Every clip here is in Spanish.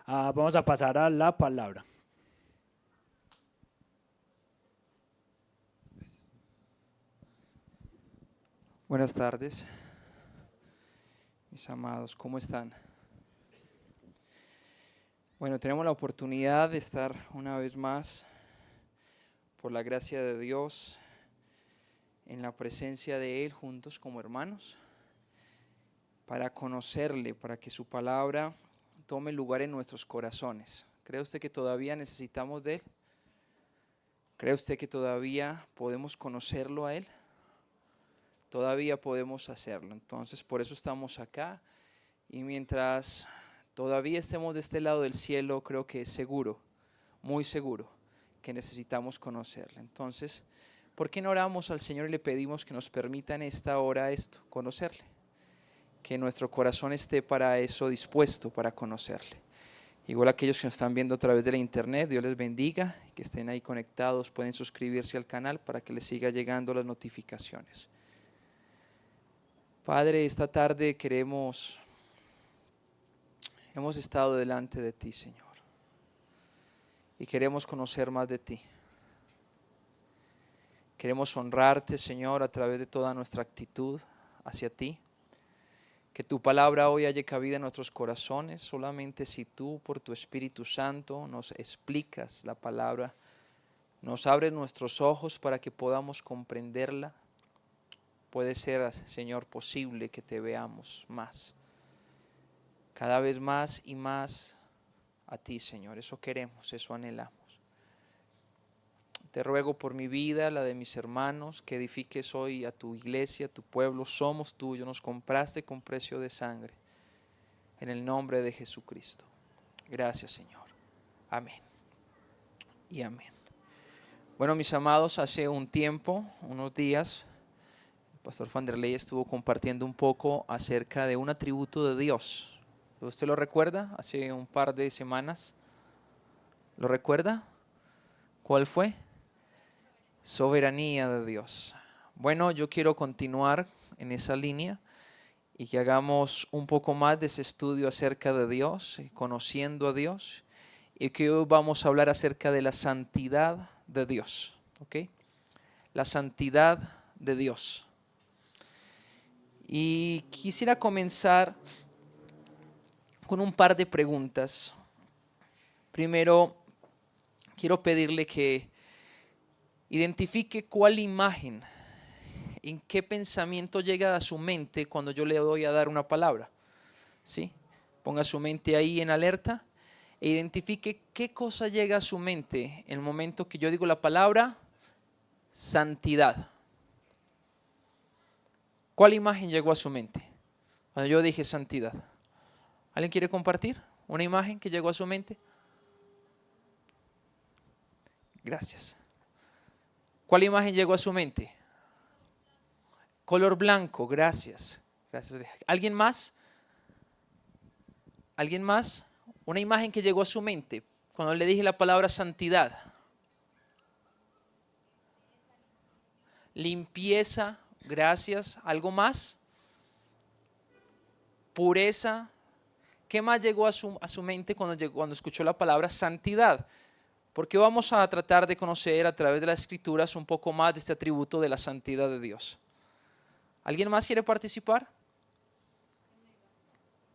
Vamos a pasar a la palabra. Buenas tardes, mis amados, ¿cómo están? Bueno, tenemos la oportunidad de estar una vez más, por la gracia de Dios, en la presencia de Él, juntos como hermanos, para conocerle, para que su palabra tome lugar en nuestros corazones. ¿Cree usted que todavía necesitamos de Él? ¿Cree usted que todavía podemos conocerlo a Él? Todavía podemos hacerlo. Entonces, por eso estamos acá. Y mientras todavía estemos de este lado del cielo, creo que es seguro, muy seguro, que necesitamos conocerle. Entonces, ¿por qué no oramos al Señor y le pedimos que nos permita en esta hora esto, conocerle? Que nuestro corazón esté para eso dispuesto, para conocerle. Igual aquellos que nos están viendo a través de la internet, Dios les bendiga, que estén ahí conectados, pueden suscribirse al canal para que les siga llegando las notificaciones. Padre, esta tarde hemos estado delante de ti, Señor, y queremos conocer más de ti. Queremos honrarte, Señor, a través de toda nuestra actitud hacia ti. Que tu palabra hoy haya cabida en nuestros corazones, solamente si tú, por tu Espíritu Santo, nos explicas la palabra, nos abres nuestros ojos para que podamos comprenderla. Puede ser, Señor, posible que te veamos más, cada vez más y más a ti, Señor. Eso queremos, eso anhelamos. Te ruego por mi vida, la de mis hermanos, que edifiques hoy a tu iglesia, a tu pueblo. Somos tuyos, nos compraste con precio de sangre. En el nombre de Jesucristo. Gracias, Señor. Amén. Y amén. Bueno, mis amados, hace un tiempo, unos días, el pastor Vanderlei estuvo compartiendo un poco acerca de un atributo de Dios. ¿Usted lo recuerda? Hace un par de semanas. ¿Lo recuerda? ¿Cuál fue? Soberanía de Dios. Bueno, yo quiero continuar en esa línea y que hagamos un poco más de ese estudio acerca de Dios, conociendo a Dios, y que hoy vamos a hablar acerca de la santidad de Dios. ¿Ok? La santidad de Dios. Y quisiera comenzar con un par de preguntas. Primero, quiero pedirle que identifique cuál imagen, en qué pensamiento llega a su mente cuando yo le doy a dar una palabra. ¿Sí? Ponga su mente ahí en alerta e identifique qué cosa llega a su mente en el momento que yo digo la palabra santidad. ¿Cuál imagen llegó a su mente cuando yo dije santidad? ¿Alguien quiere compartir una imagen que llegó a su mente? Gracias. ¿Cuál imagen llegó a su mente? Color blanco, gracias. Gracias. ¿Alguien más? ¿Alguien más? Una imagen que llegó a su mente cuando le dije la palabra santidad. Limpieza, gracias. ¿Algo más? Pureza. ¿Qué más llegó a su mente cuando escuchó la palabra santidad? Porque vamos a tratar de conocer a través de las Escrituras un poco más de este atributo de la santidad de Dios. ¿Alguien más quiere participar?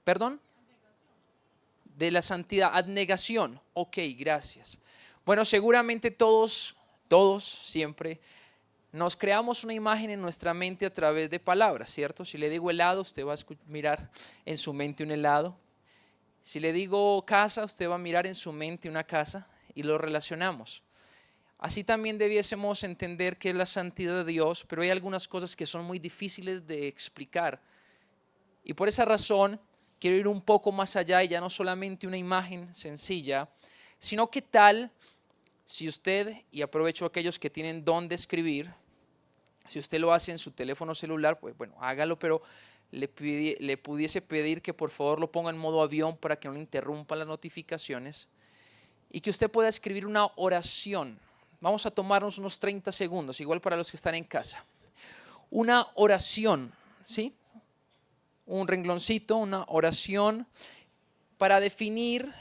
¿Perdón? De la santidad, abnegación. Ok, gracias. Bueno, seguramente todos siempre nos creamos una imagen en nuestra mente a través de palabras, ¿cierto? Si le digo helado, usted va a mirar en su mente un helado. Si le digo casa, usted va a mirar en su mente una casa y lo relacionamos. Así también debiésemos entender qué es la santidad de Dios, pero hay algunas cosas que son muy difíciles de explicar. Y por esa razón quiero ir un poco más allá y ya no solamente una imagen sencilla, sino qué tal si usted, y aprovecho a aquellos que tienen don de escribir, si usted lo hace en su teléfono celular, pues bueno, hágalo, pero le pudiese pedir que por favor lo ponga en modo avión para que no le interrumpan las notificaciones y que usted pueda escribir una oración. Vamos a tomarnos unos 30 segundos, igual para los que están en casa. Una oración, ¿sí? Un rengloncito, una oración para definir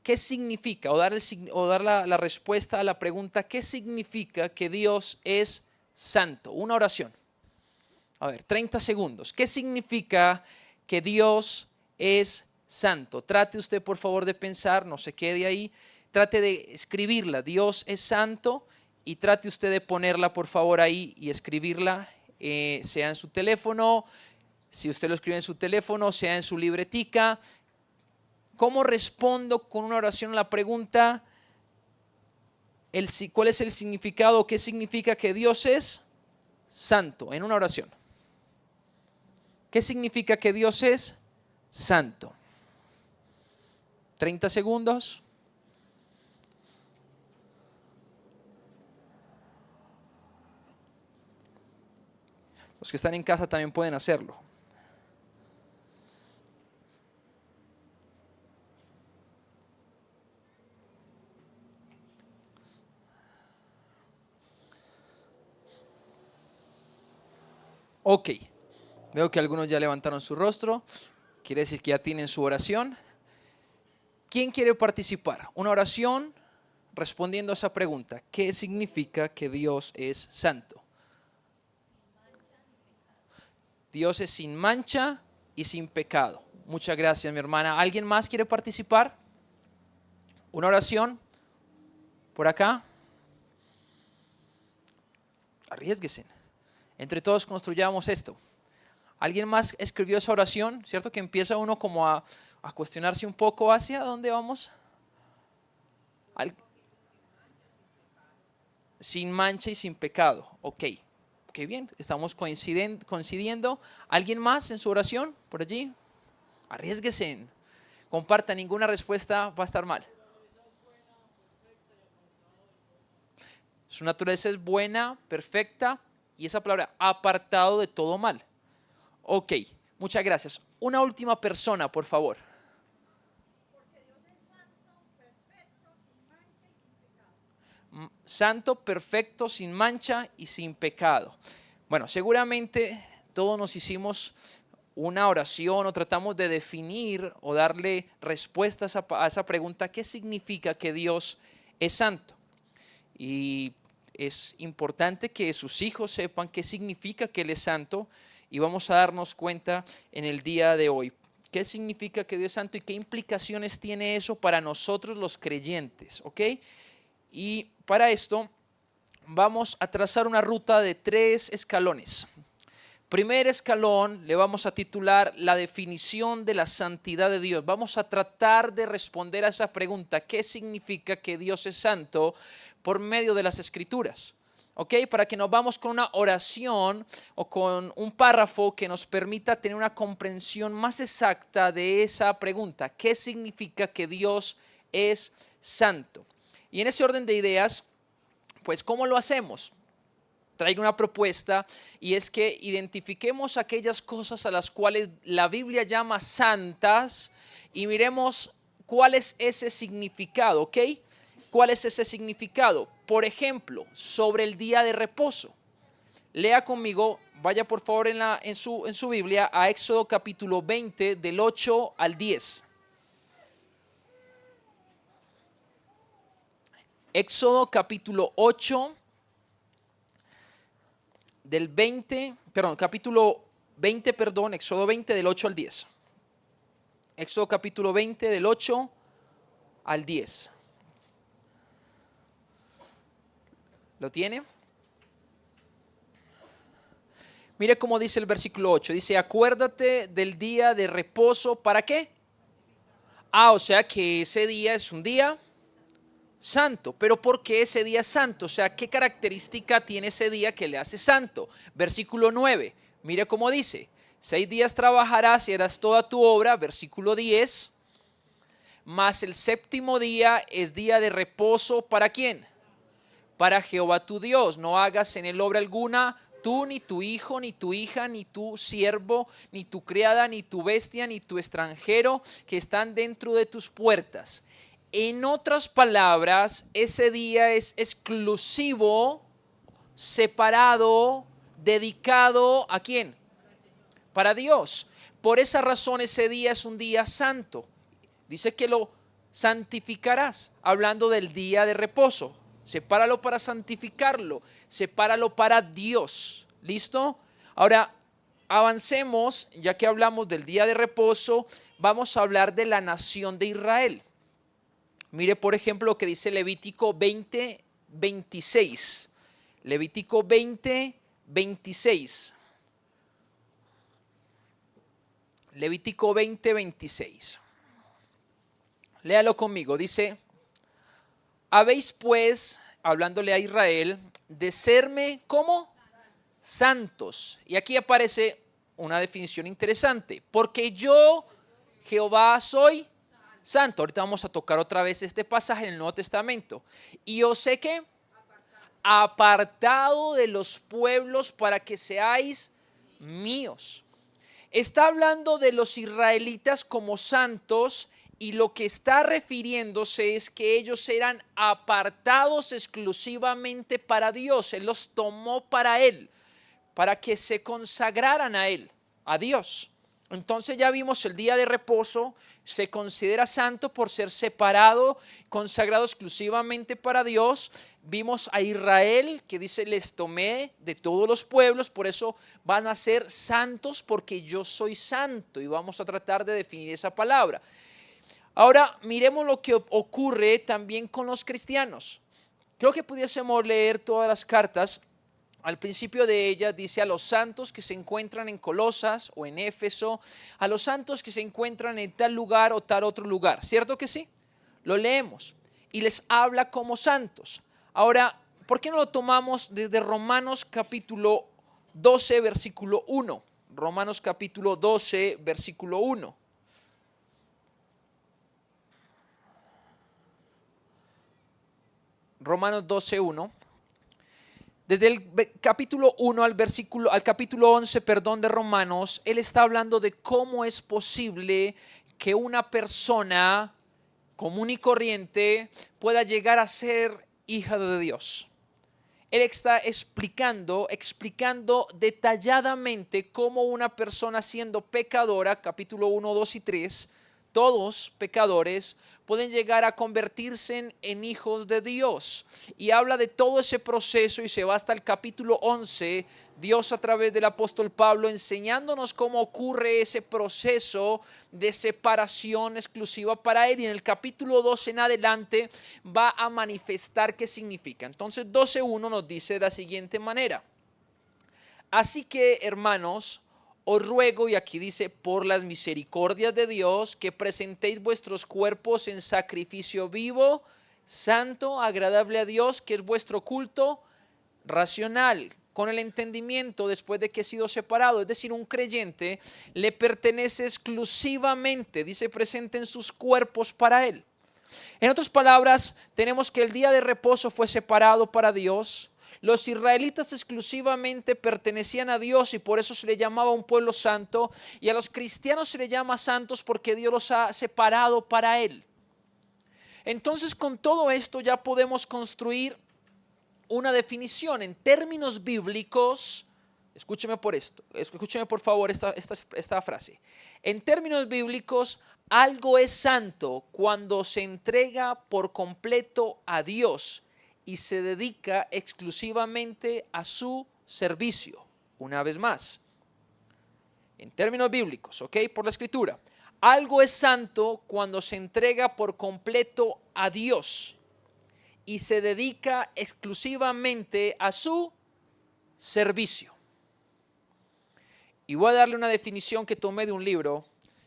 ¿qué significa? O dar la respuesta a la pregunta, ¿qué significa que Dios es santo? Una oración. A ver, 30 segundos. ¿Qué significa que Dios es santo? Trate usted, por favor, de pensar, no se quede ahí. Trate de escribirla. Dios es santo y trate usted de ponerla, por favor, ahí y escribirla, sea en su teléfono, si usted lo escribe en su teléfono, sea en su libretica. ¿Cómo respondo con una oración a la pregunta? ¿Cuál es el significado? ¿Qué significa que Dios es santo? En una oración. ¿Qué significa que Dios es santo? 30 segundos. Los que están en casa también pueden hacerlo. Ok, veo que algunos ya levantaron su rostro, quiere decir que ya tienen su oración. ¿Quién quiere participar? Una oración respondiendo a esa pregunta. ¿Qué significa que Dios es santo? Dios es sin mancha y sin pecado. Muchas gracias, mi hermana. ¿Alguien más quiere participar? Una oración por acá. Arriésguese. Entre todos construyamos esto. ¿Alguien más escribió esa oración? ¿Cierto que empieza uno como a cuestionarse un poco hacia dónde vamos? Sin mancha y sin pecado. Ok, qué bien, estamos coincidiendo. ¿Alguien más en su oración por allí? Arriésguese. Comparta, ninguna respuesta va a estar mal. Su naturaleza es buena, perfecta, y esa palabra, apartado de todo mal. Ok, muchas gracias. Una última persona, por favor. Santo, perfecto, sin mancha y sin pecado. Bueno, seguramente todos nos hicimos una oración o tratamos de definir o darle respuesta a esa pregunta, ¿qué significa que Dios es santo? Y es importante que sus hijos sepan qué significa que Él es santo y vamos a darnos cuenta en el día de hoy. ¿Qué significa que Dios es santo y qué implicaciones tiene eso para nosotros los creyentes? ¿Ok? Y para esto vamos a trazar una ruta de 3 escalones. Primer escalón le vamos a titular la definición de la santidad de Dios. Vamos a tratar de responder a esa pregunta, ¿qué significa que Dios es santo? Por medio de las Escrituras. ¿Ok? Para que nos vamos con una oración o con un párrafo que nos permita tener una comprensión más exacta de esa pregunta, ¿qué significa que Dios es santo? Y en ese orden de ideas, pues ¿cómo lo hacemos? Traigo una propuesta y es que identifiquemos aquellas cosas a las cuales la Biblia llama santas y miremos cuál es ese significado, ¿ok? ¿Cuál es ese significado? Por ejemplo, sobre el día de reposo. Lea conmigo, vaya por favor en su Biblia a Éxodo capítulo 20 del 8 al 10. Éxodo capítulo 8 del 20, perdón, capítulo 20, perdón, Éxodo 20 del 8 al 10. Éxodo capítulo 20 del 8 al 10. ¿Lo tiene? Mire cómo dice el versículo 8. Dice, acuérdate del día de reposo. ¿Para qué? O sea que ese día es un día santo. ¿Pero por qué ese día es santo? O sea, ¿qué característica tiene ese día que le hace santo? Versículo 9. Mire cómo dice. 6 días trabajarás y harás toda tu obra. Versículo 10. Mas el séptimo día es día de reposo. ¿Para quién? Para Jehová tu Dios. No hagas en él obra alguna, tú, ni tu hijo, ni tu hija, ni tu siervo, ni tu criada, ni tu bestia, ni tu extranjero que están dentro de tus puertas. En otras palabras, ese día es exclusivo, separado, dedicado ¿a quién? Para Dios. Por esa razón ese día es un día santo. Dice que lo santificarás, hablando del día de reposo. Sepáralo para santificarlo, sepáralo para Dios. ¿Listo? Ahora, avancemos, ya que hablamos del día de reposo, vamos a hablar de la nación de Israel. Mire, por ejemplo, lo que dice Levítico 20:26. Levítico 20:26. Levítico 20:26. Léalo conmigo. Dice: habéis pues, hablándole a Israel, de serme como santos. Y aquí aparece una definición interesante. Porque yo, Jehová, soy santo. Ahorita vamos a tocar otra vez este pasaje en el Nuevo Testamento. Y os sé que apartado de los pueblos para que seáis míos. Está hablando de los israelitas como santos, y lo que está refiriéndose es que ellos eran apartados exclusivamente para Dios. Él los tomó para Él, para que se consagraran a Él, a Dios. Entonces ya vimos el día de reposo, se considera santo por ser separado, consagrado exclusivamente para Dios. Vimos a Israel que dice: les tomé de todos los pueblos, por eso van a ser santos, porque yo soy santo. Y vamos a tratar de definir esa palabra. Ahora miremos lo que ocurre también con los cristianos. Creo que pudiésemos leer todas las cartas. Al principio de ellas dice: a los santos que se encuentran en Colosas o en Éfeso, a los santos que se encuentran en tal lugar o tal otro lugar. ¿Cierto que sí? Lo leemos y les habla como santos. Ahora, ¿por qué no lo tomamos desde Romanos capítulo 12, versículo 1? Romanos capítulo 12, versículo 1. Romanos 12:1. Desde el capítulo 1 al capítulo 11, de Romanos, él está hablando de cómo es posible que una persona común y corriente pueda llegar a ser hija de Dios. Él está explicando detalladamente cómo una persona siendo pecadora, capítulo 1, 2 y 3, todos pecadores, pueden llegar a convertirse en hijos de Dios. Y habla de todo ese proceso y se va hasta el capítulo 11, Dios a través del apóstol Pablo enseñándonos cómo ocurre ese proceso de separación exclusiva para Él. Y en el capítulo 12 en adelante va a manifestar qué significa. Entonces 12:1 nos dice de la siguiente manera: así que, hermanos, os ruego, y aquí dice, por las misericordias de Dios, que presentéis vuestros cuerpos en sacrificio vivo, santo, agradable a Dios, que es vuestro culto racional, con el entendimiento después de que he sido separado. Es decir, un creyente le pertenece exclusivamente, dice, presenten sus cuerpos para Él. En otras palabras, tenemos que el día de reposo fue separado para Dios. Los israelitas exclusivamente pertenecían a Dios y por eso se le llamaba un pueblo santo, y a los cristianos se les llama santos porque Dios los ha separado para Él. Entonces, con todo esto ya podemos construir una definición en términos bíblicos. Escúcheme por favor esta frase. En términos bíblicos, algo es santo cuando se entrega por completo a Dios y se dedica exclusivamente a su servicio. Una vez más, en términos bíblicos, ¿ok? Por la escritura. Algo es santo cuando se entrega por completo a Dios y se dedica exclusivamente a su servicio. Y voy a darle una definición que tomé de un libro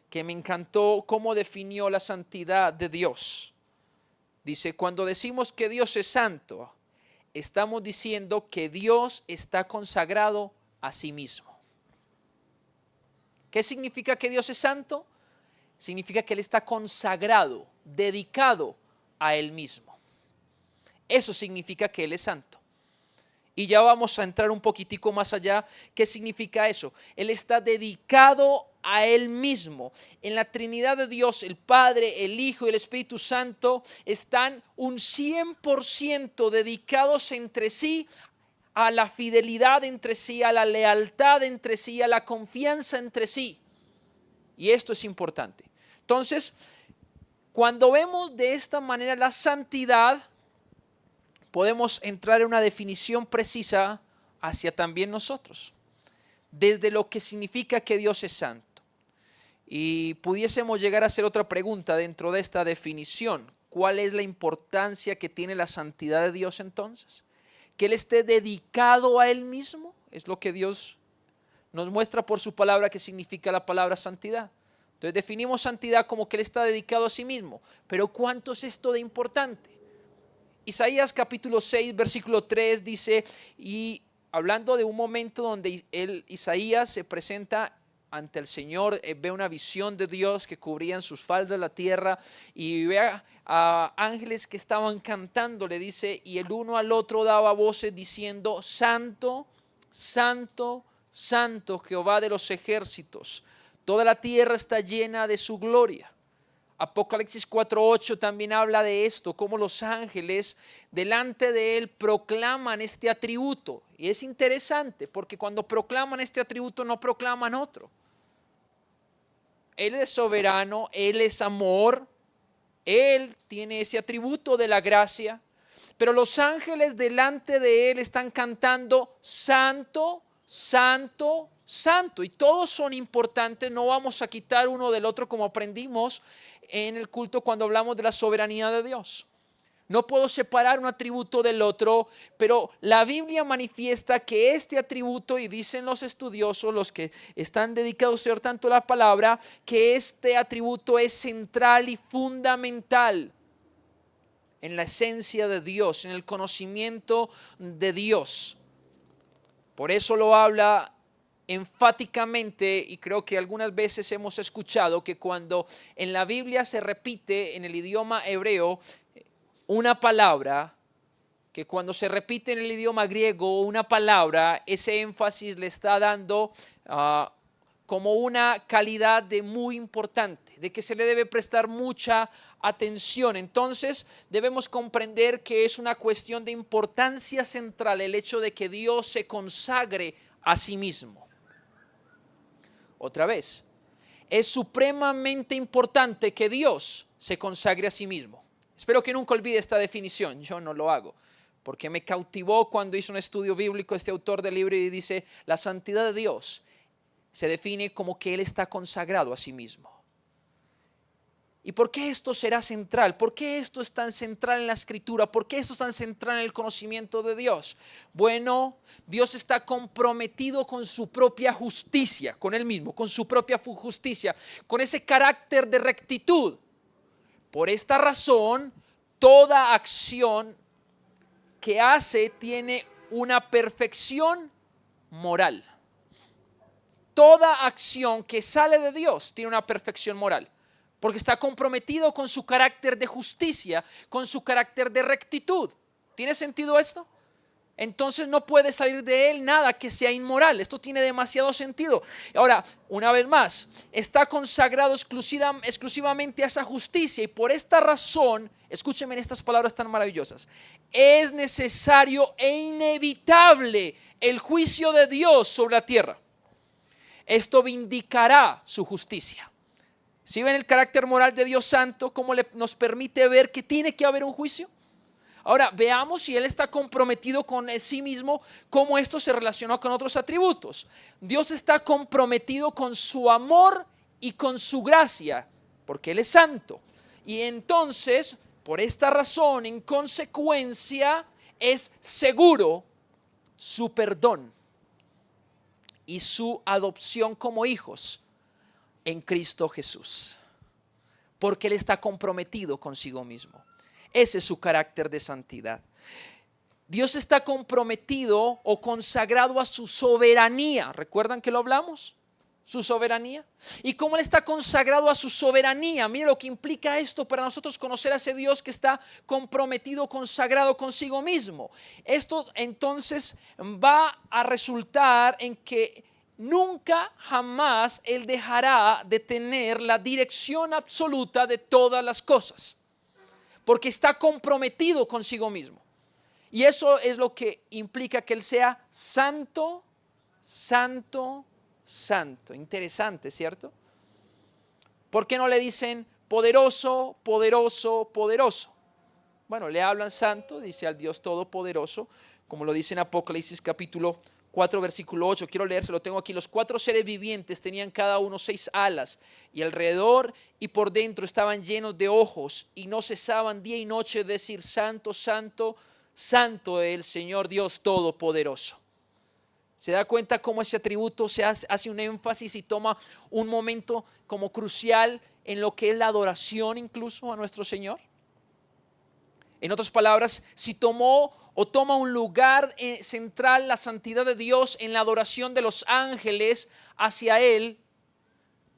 que me encantó cómo definió la santidad de Dios. Dice: cuando decimos que Dios es santo, estamos diciendo que Dios está consagrado a sí mismo. ¿Qué significa que Dios es santo? Significa que Él está consagrado, dedicado a Él mismo. Eso significa que Él es santo. Y ya vamos a entrar un poquitico más allá. ¿Qué significa eso? Él está dedicado a Él mismo. En la Trinidad de Dios, el Padre, el Hijo y el Espíritu Santo están un 100% dedicados entre sí, a la fidelidad entre sí, a la lealtad entre sí, a la confianza entre sí. Y esto es importante. Entonces, Cuando vemos de esta manera la santidad, podemos entrar en una definición precisa hacia también nosotros, desde lo que significa que Dios es santo. Y pudiésemos llegar a hacer otra pregunta dentro de esta definición. ¿Cuál es la importancia que tiene la santidad de Dios entonces? Que Él esté dedicado a Él mismo, es lo que Dios nos muestra por su palabra que significa la palabra santidad. Entonces definimos santidad como que Él está dedicado a sí mismo. Pero ¿cuánto es esto de importante? Isaías capítulo 6, versículo 3 dice, y hablando de un momento donde Isaías se presenta ante el Señor, ve una visión de Dios que cubrían sus faldas la tierra y ve a ángeles que estaban cantando, le dice, y el uno al otro daba voces diciendo, Santo, Santo, Santo Jehová de los ejércitos, toda la tierra está llena de su gloria. Apocalipsis 4:8 también habla de esto, cómo los ángeles delante de Él proclaman este atributo. Y es interesante porque cuando proclaman este atributo no proclaman otro. Él es soberano, Él es amor, Él tiene ese atributo de la gracia. Pero los ángeles delante de Él están cantando Santo, Santo, Santo. Y todos son importantes, no vamos a quitar uno del otro como aprendimos en el culto cuando hablamos de la soberanía de Dios. No puedo separar un atributo del otro, pero la Biblia manifiesta que este atributo, y dicen los estudiosos, los que están dedicados a estudiar tanto la palabra, que este atributo es central y fundamental en la esencia de Dios, en el conocimiento de Dios. Por eso lo habla enfáticamente, y creo que algunas veces hemos escuchado que cuando en la Biblia se repite en el idioma hebreo una palabra, que cuando se repite en el idioma griego una palabra, ese énfasis le está dando como una calidad de muy importante, de que se le debe prestar mucha atención. Entonces debemos comprender que es una cuestión de importancia central el hecho de que Dios se consagre a sí mismo. Otra vez, es supremamente importante que Dios se consagre a sí mismo. Espero que nunca olvide esta definición, yo no lo hago, porque me cautivó cuando hice un estudio bíblico este autor del libro y dice, la santidad de Dios se define como que Él está consagrado a sí mismo. ¿Y por qué esto será central? ¿Por qué esto es tan central en la Escritura? ¿Por qué esto es tan central en el conocimiento de Dios? Bueno, Dios está comprometido con su propia justicia, con Él mismo, con su propia justicia, con ese carácter de rectitud. Por esta razón, toda acción que hace tiene una perfección moral. Toda acción que sale de Dios tiene una perfección moral. Porque está comprometido con su carácter de justicia, con su carácter de rectitud. ¿Tiene sentido esto? Entonces no puede salir de él nada que sea inmoral. Esto tiene demasiado sentido. Ahora, una vez más, está consagrado exclusivamente a esa justicia y por esta razón, escúchenme en estas palabras tan maravillosas, es necesario e inevitable el juicio de Dios sobre la tierra. Esto vindicará su justicia. ¿Sí ven el carácter moral de Dios Santo? ¿Cómo nos permite ver que tiene que haber un juicio? Ahora, veamos si Él está comprometido con sí mismo, cómo esto se relaciona con otros atributos. Dios está comprometido con su amor y con su gracia, porque Él es santo. Y entonces, por esta razón, en consecuencia, es seguro su perdón y su adopción como hijos en Cristo Jesús, porque Él está comprometido consigo mismo. Ese es su carácter de santidad. Dios está comprometido o consagrado a su soberanía. ¿Recuerdan que lo hablamos? Su soberanía. ¿Y cómo Él está consagrado a su soberanía? Mire lo que implica esto para nosotros conocer a ese Dios que está comprometido, consagrado consigo mismo. Esto entonces va a resultar en que nunca jamás Él dejará de tener la dirección absoluta de todas las cosas, porque está comprometido consigo mismo. Y eso es lo que implica que Él sea santo, santo, santo. Interesante, ¿cierto? ¿Por qué no le dicen poderoso, poderoso, poderoso. Bueno, le hablan santo, dice al Dios todopoderoso, como lo dice en Apocalipsis capítulo 4, versículo 8. Quiero leérselo, tengo aquí. Los 4 seres vivientes tenían cada uno 6 alas, y alrededor y por dentro estaban llenos de ojos, y no cesaban día y noche de decir: santo, santo, santo es el Señor Dios todopoderoso. ¿Se da cuenta cómo ese atributo se hace un énfasis y toma un momento como crucial en lo que es la adoración incluso a nuestro Señor? En otras palabras, si toma un lugar central la santidad de Dios en la adoración de los ángeles hacia Él,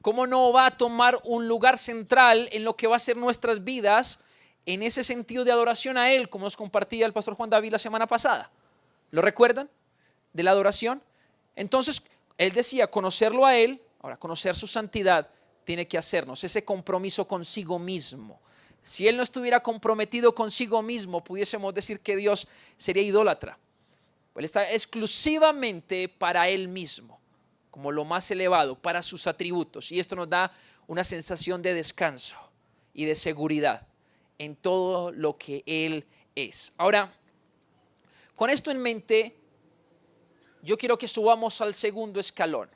¿cómo no va a tomar un lugar central en lo que va a ser nuestras vidas en ese sentido de adoración a Él, como nos compartía el pastor Juan David la semana pasada? ¿Lo recuerdan? De la adoración. Entonces, él decía conocerlo a Él. Ahora, conocer su santidad tiene que hacernos ese compromiso consigo mismo. Si Él no estuviera comprometido consigo mismo, pudiésemos decir que Dios sería idólatra. Él está exclusivamente para Él mismo, como lo más elevado, para sus atributos. Y esto nos da una sensación de descanso y de seguridad en todo lo que Él es. Ahora, con esto en mente, yo quiero que subamos al segundo escalón.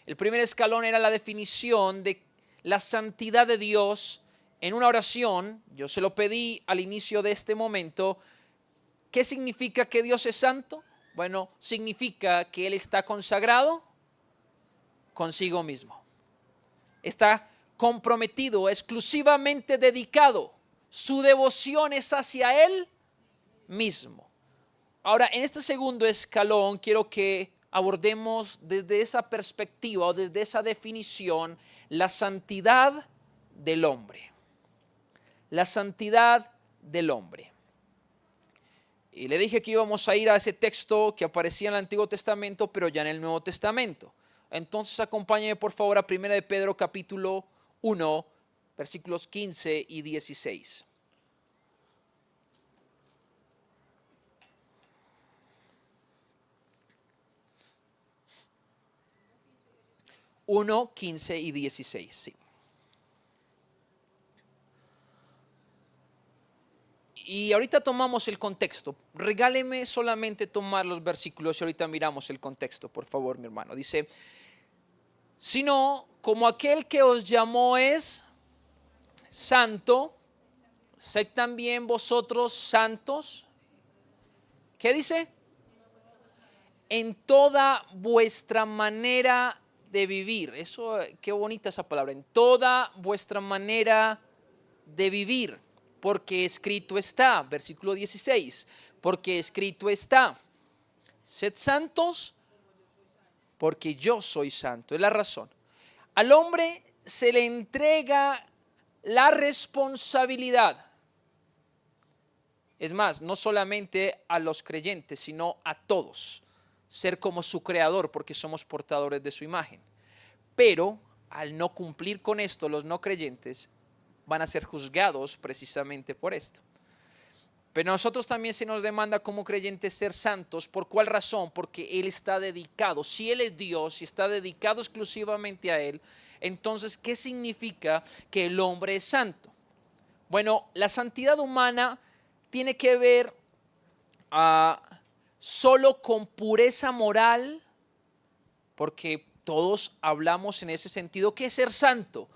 El primer escalón era la definición de la santidad de Dios en una oración. Yo se lo pedí al inicio de este momento. ¿Qué significa que Dios es santo? Bueno, significa que Él está consagrado consigo mismo. Está comprometido, exclusivamente dedicado. Su devoción es hacia Él mismo. Ahora, en este segundo escalón quiero que abordemos desde esa perspectiva o desde esa definición la santidad del hombre. La santidad del hombre. Y le dije que íbamos a ir a ese texto que aparecía en el Antiguo Testamento, pero ya en el Nuevo Testamento. Entonces acompáñeme por favor a 1 de Pedro capítulo 1, versículos 15 y 16. 1, 15 y 16, sí. Y ahorita tomamos el contexto. Regáleme solamente tomar los versículos y ahorita miramos el contexto, por favor, mi hermano. Dice: sino como aquel que os llamó es santo, sed también vosotros santos. ¿Qué dice? En toda vuestra manera de vivir. Eso, qué bonita esa palabra. En toda vuestra manera de vivir. Porque escrito está, versículo 16, porque escrito está: sed santos porque yo soy santo. Es la razón. Al hombre se le entrega la responsabilidad. Es más, no solamente a los creyentes, sino a todos. Ser como su creador, porque somos portadores de su imagen. Pero al no cumplir con esto, los no creyentes van a ser juzgados precisamente por esto. Pero nosotros también se nos demanda como creyentes ser santos. ¿Por cuál razón? Porque Él está dedicado. Si Él es Dios y está dedicado exclusivamente a Él, entonces, ¿qué significa que el hombre es santo? Bueno, la santidad humana tiene que ver solo con pureza moral, porque todos hablamos en ese sentido. ¿Qué es ser santo?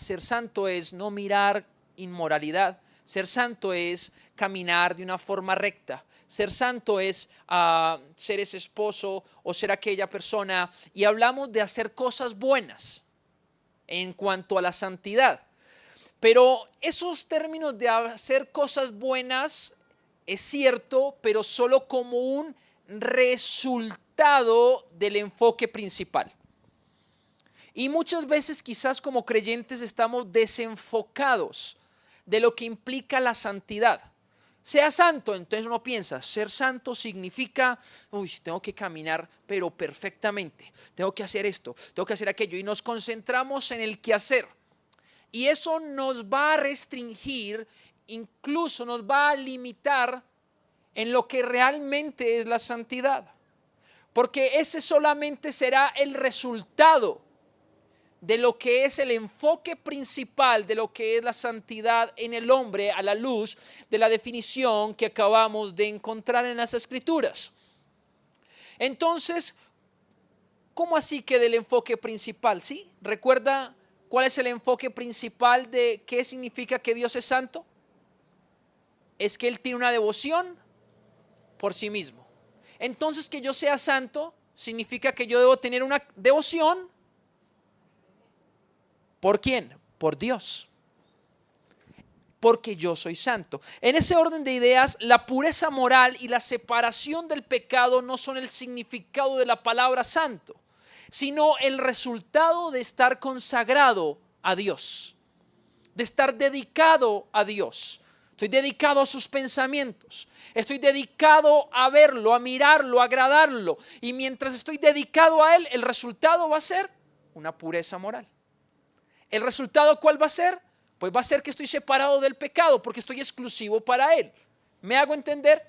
Ser santo es no mirar inmoralidad. Ser santo es caminar de una forma recta. Ser santo es ser ese esposo o ser aquella persona. Y hablamos de hacer cosas buenas en cuanto a la santidad. Pero esos términos de hacer cosas buenas es cierto, pero solo como un resultado del enfoque principal. Y muchas veces quizás como creyentes estamos desenfocados de lo que implica la santidad. Sea santo, entonces uno piensa, ser santo significa, tengo que caminar pero perfectamente, tengo que hacer esto, tengo que hacer aquello, y nos concentramos en el quehacer. Y eso nos va a restringir, incluso nos va a limitar en lo que realmente es la santidad. Porque ese solamente será el resultado de lo que es el enfoque principal de lo que es la santidad en el hombre a la luz de la definición que acabamos de encontrar en las Escrituras. Entonces, ¿cómo así que del enfoque principal? ¿Sí? ¿Recuerda cuál es el enfoque principal de qué significa que Dios es santo? Es que Él tiene una devoción por sí mismo. Entonces, que yo sea santo significa que yo debo tener una devoción. ¿Por quién? Por Dios. Porque yo soy santo. En ese orden de ideas, la pureza moral y la separación del pecado no son el significado de la palabra santo, sino el resultado de estar consagrado a Dios, de estar dedicado a Dios. Estoy dedicado a sus pensamientos. Estoy dedicado a verlo, a mirarlo, a agradarlo. Y mientras estoy dedicado a Él, el resultado va a ser una pureza moral. ¿El resultado cuál va a ser? Pues va a ser que estoy separado del pecado porque estoy exclusivo para Él. ¿Me hago entender?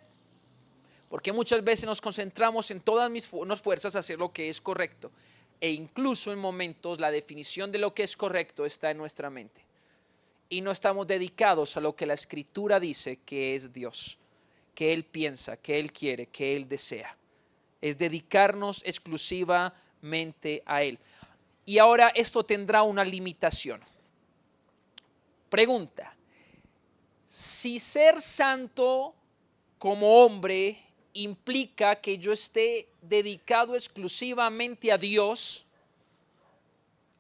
Porque muchas veces nos concentramos en todas mis fuerzas a hacer lo que es correcto. E incluso en momentos la definición de lo que es correcto está en nuestra mente. Y no estamos dedicados a lo que la Escritura dice que es Dios, que Él piensa, que Él quiere, que Él desea. Es dedicarnos exclusivamente a Él. Y ahora esto tendrá una limitación. Pregunta, si ser santo como hombre implica que yo esté dedicado exclusivamente a Dios,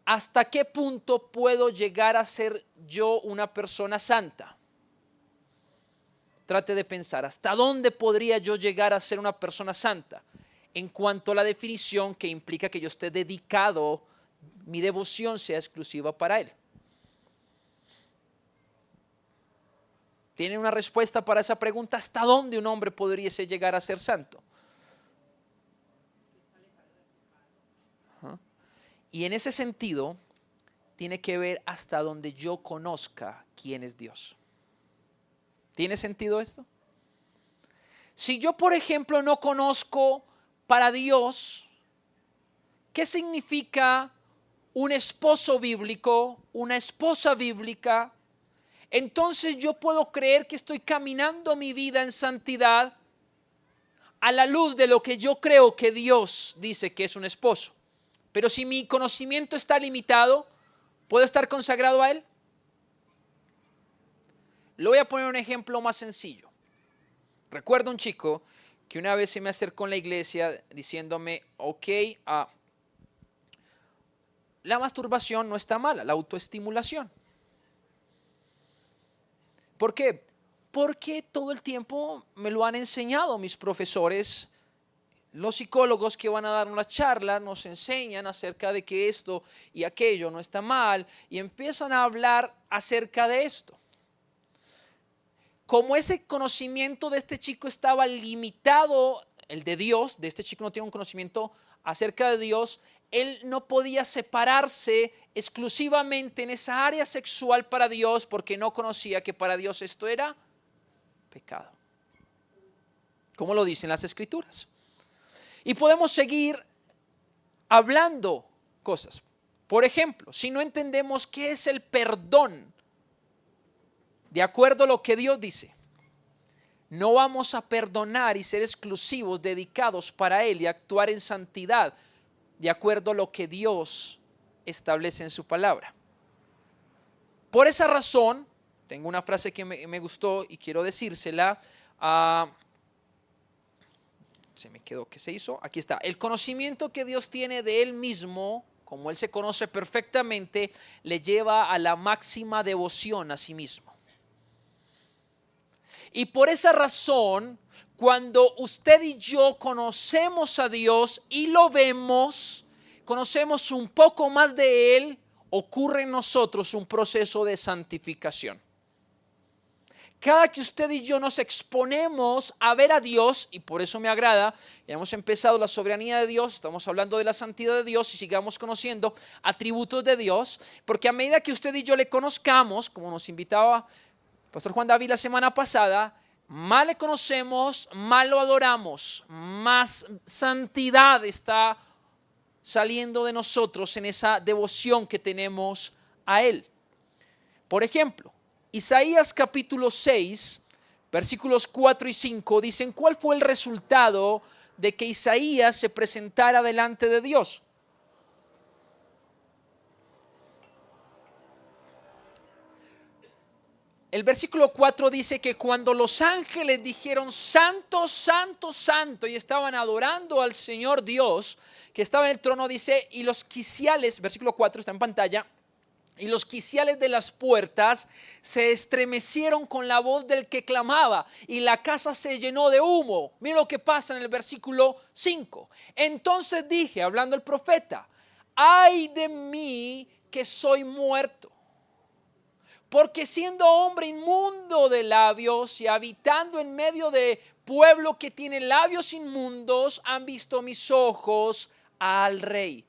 ¿hasta qué punto puedo llegar a ser yo una persona santa? Trate de pensar, ¿hasta dónde podría yo llegar a ser una persona santa? En cuanto a la definición que implica que yo esté dedicado, mi devoción sea exclusiva para Él. ¿Tiene una respuesta para esa pregunta? ¿Hasta dónde un hombre podría llegar a ser santo? Y en ese sentido, tiene que ver hasta donde yo conozca quién es Dios. ¿Tiene sentido esto? Si yo, por ejemplo, no conozco para Dios, ¿qué significa un esposo bíblico, una esposa bíblica? Entonces yo puedo creer que estoy caminando mi vida en santidad a la luz de lo que yo creo que Dios dice que es un esposo. Pero si mi conocimiento está limitado, ¿puedo estar consagrado a Él? Le voy a poner un ejemplo más sencillo. Recuerdo un chico que una vez se me acercó en la iglesia diciéndome, la masturbación no está mala, la autoestimulación. ¿Por qué? Porque todo el tiempo me lo han enseñado mis profesores. Los psicólogos que van a dar una charla nos enseñan acerca de que esto y aquello no está mal y empiezan a hablar acerca de esto. Como ese conocimiento de este chico estaba limitado, el de Dios, de este chico no tiene un conocimiento acerca de Dios, él no podía separarse exclusivamente en esa área sexual para Dios porque no conocía que para Dios esto era pecado. Como lo dicen las Escrituras. Y podemos seguir hablando cosas. Por ejemplo, si no entendemos qué es el perdón, de acuerdo a lo que Dios dice, no vamos a perdonar y ser exclusivos, dedicados para Él y actuar en santidad, de acuerdo a lo que Dios establece en su palabra. Por esa razón, tengo una frase que me gustó y quiero decírsela. Se me quedó, ¿qué se hizo? Aquí está. El conocimiento que Dios tiene de Él mismo, como Él se conoce perfectamente, le lleva a la máxima devoción a sí mismo. Y por esa razón, cuando usted y yo conocemos a Dios y lo vemos, conocemos un poco más de Él, ocurre en nosotros un proceso de santificación. Cada que usted y yo nos exponemos a ver a Dios, y por eso me agrada, hemos empezado la soberanía de Dios, estamos hablando de la santidad de Dios y sigamos conociendo atributos de Dios, porque a medida que usted y yo le conozcamos, como nos invitaba Pastor Juan David la semana pasada, más le conocemos, más lo adoramos, más santidad está saliendo de nosotros en esa devoción que tenemos a Él. Por ejemplo, Isaías capítulo 6, versículos 4 y 5 dicen cuál fue el resultado de que Isaías se presentara delante de Dios. El versículo 4 dice que cuando los ángeles dijeron santo, santo, santo y estaban adorando al Señor Dios que estaba en el trono, dice, y los quiciales, versículo 4 está en pantalla, y los quiciales de las puertas se estremecieron con la voz del que clamaba y la casa se llenó de humo. Mira lo que pasa en el versículo 5. Entonces dije, hablando el profeta, ay de mí que soy muerto. Porque siendo hombre inmundo de labios y habitando en medio de pueblo que tiene labios inmundos, han visto mis ojos al Rey.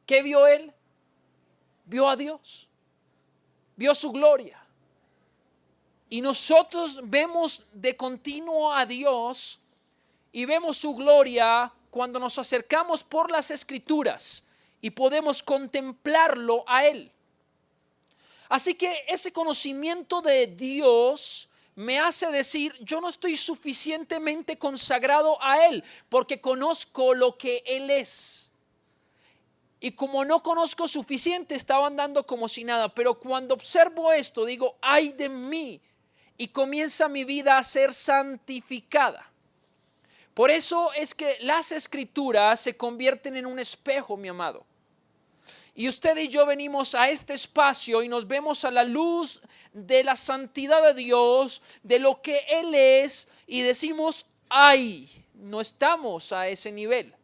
¿Qué vio él? Vio a Dios, vio su gloria. Y nosotros vemos de continuo a Dios y vemos su gloria cuando nos acercamos por las Escrituras y podemos contemplarlo a Él. Así que ese conocimiento de Dios me hace decir, yo no estoy suficientemente consagrado a Él porque conozco lo que Él es. Y como no conozco suficiente, estaba andando como si nada. Pero cuando observo esto, digo, ay de mí. Y comienza mi vida a ser santificada. Por eso es que las Escrituras se convierten en un espejo, mi amado. Y usted y yo venimos a este espacio y nos vemos a la luz de la santidad de Dios, de lo que Él es, y decimos, ay, no estamos a ese nivel.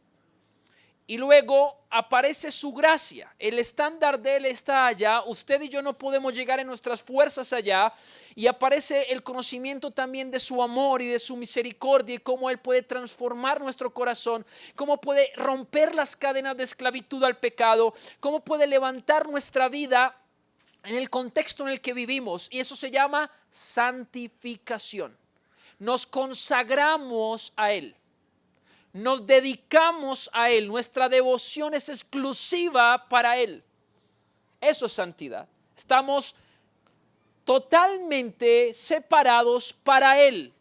Y luego aparece su gracia. El estándar de Él está allá. Usted y yo no podemos llegar en nuestras fuerzas allá. Y aparece el conocimiento también de su amor y de su misericordia y cómo Él puede transformar nuestro corazón, cómo puede romper las cadenas de esclavitud al pecado, cómo puede levantar nuestra vida en el contexto en el que vivimos. Y eso se llama santificación. Nos consagramos a Él. Nos dedicamos a Él, nuestra devoción es exclusiva para Él. Eso es santidad. Estamos totalmente separados para Él,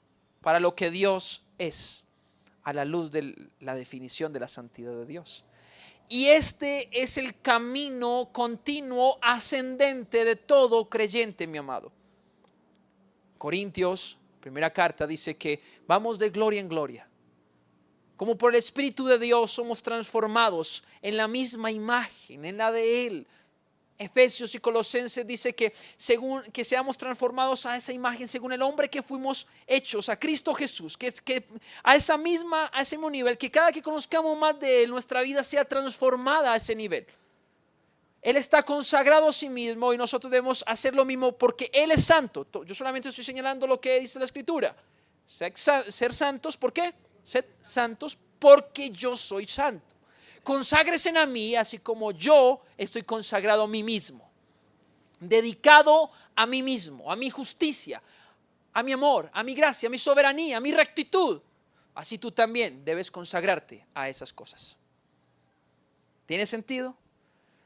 para lo que Dios es, a la luz de la definición de la santidad de Dios. Y este es el camino continuo ascendente de todo creyente, mi amado. Corintios, primera carta, dice que vamos de gloria en gloria. Como por el Espíritu de Dios somos transformados en la misma imagen, en la de Él. Efesios y Colosenses dice que según que seamos transformados a esa imagen según el hombre que fuimos hechos, a Cristo Jesús, que a ese mismo nivel, que cada que conozcamos más de Él, nuestra vida sea transformada a ese nivel. Él está consagrado a sí mismo y nosotros debemos hacer lo mismo porque Él es santo. Yo solamente estoy señalando lo que dice la Escritura. Ser santos, ¿por qué? Sed santos porque yo soy santo. Conságresen a mí así como yo estoy consagrado a mí mismo. Dedicado a mí mismo, a mi justicia, a mi amor, a mi gracia, a mi soberanía, a mi rectitud. Así tú también debes consagrarte a esas cosas. ¿Tiene sentido?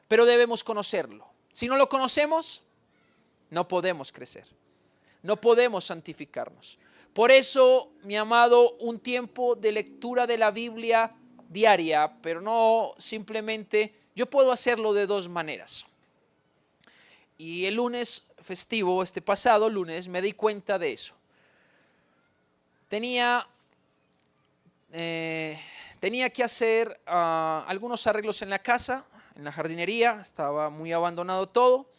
Pero debemos conocerlo. Si no lo conocemos, no podemos crecer. No podemos santificarnos. Por eso, mi amado, un tiempo de lectura de la Biblia diaria, pero no simplemente, yo puedo hacerlo de dos maneras. Y el lunes festivo, este pasado lunes, me di cuenta de eso. Tenía que hacer algunos arreglos en la casa, en la jardinería, estaba muy abandonado todo.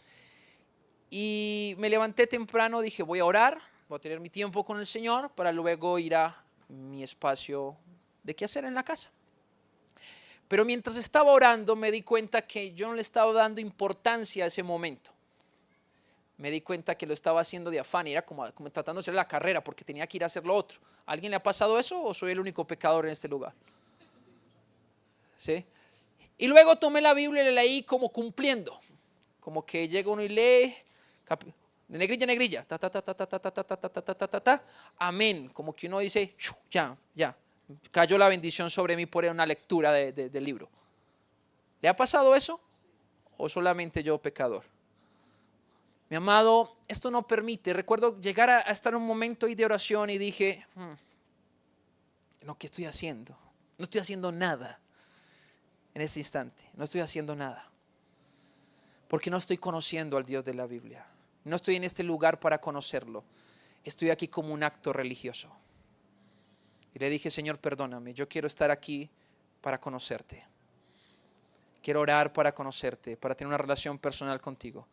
Y me levanté temprano, dije voy a orar. Voy a tener mi tiempo con el Señor para luego ir a mi espacio de qué hacer en la casa. Pero mientras estaba orando me di cuenta que yo no le estaba dando importancia a ese momento. Me di cuenta que lo estaba haciendo de afán y era como tratando de hacer la carrera porque tenía que ir a hacer lo otro. ¿A alguien le ha pasado eso o soy el único pecador en este lugar? ¿Sí? Y luego tomé la Biblia y la leí como cumpliendo. Como que llega uno y lee de negrilla, negrilla, ta, ta, ta, ta, ta, ta, ta, ta, ta, ta, ta, ta, ta, amén, como que uno dice, ya, cayó la bendición sobre mí por una lectura del libro. ¿Le ha pasado eso? ¿O solamente yo pecador? Mi amado, esto no permite. Recuerdo llegar a estar en un momento ahí de oración y dije, no, ¿qué estoy haciendo? No estoy haciendo nada en este instante. No estoy haciendo nada. Porque no estoy conociendo al Dios de la Biblia. No estoy en este lugar para conocerlo. Estoy aquí como un acto religioso. Y le dije, Señor, perdóname. Yo quiero estar aquí para conocerte. Quiero orar para conocerte, para tener una relación personal contigo.